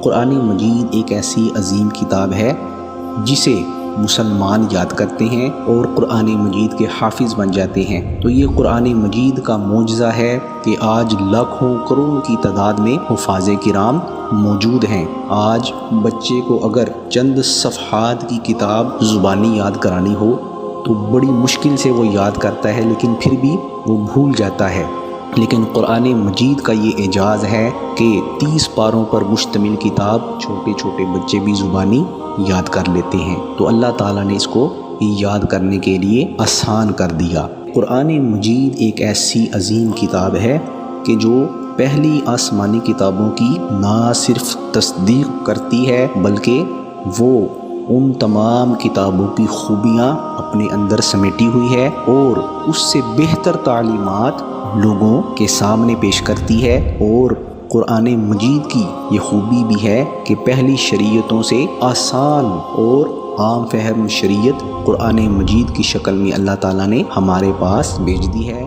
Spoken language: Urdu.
قرآن مجید ایک ایسی عظیم کتاب ہے جسے مسلمان یاد کرتے ہیں اور قرآن مجید کے حافظ بن جاتے ہیں۔ تو یہ قرآن مجید کا معجزہ ہے کہ آج لاکھوں کروڑوں کی تعداد میں حفاظ کرام موجود ہیں۔ آج بچے کو اگر چند صفحات کی کتاب زبانی یاد کرانی ہو تو بڑی مشکل سے وہ یاد کرتا ہے، لیکن پھر بھی وہ بھول جاتا ہے۔ لیکن قرآن مجید کا یہ اعجاز ہے کہ 30 پاروں پر مشتمل کتاب چھوٹے چھوٹے بچے بھی زبانی یاد کر لیتے ہیں۔ تو اللہ تعالیٰ نے اس کو یاد کرنے کے لیے آسان کر دیا۔ قرآن مجید ایک ایسی عظیم کتاب ہے کہ جو پہلی آسمانی کتابوں کی نہ صرف تصدیق کرتی ہے بلکہ وہ ان تمام کتابوں کی خوبیاں اپنے اندر سمیٹی ہوئی ہے اور اس سے بہتر تعلیمات لوگوں کے سامنے پیش کرتی ہے۔ اور قرآن مجید کی یہ خوبی بھی ہے کہ پہلی شریعتوں سے آسان اور عام فہم شریعت قرآن مجید کی شکل میں اللہ تعالیٰ نے ہمارے پاس بھیج دی ہے۔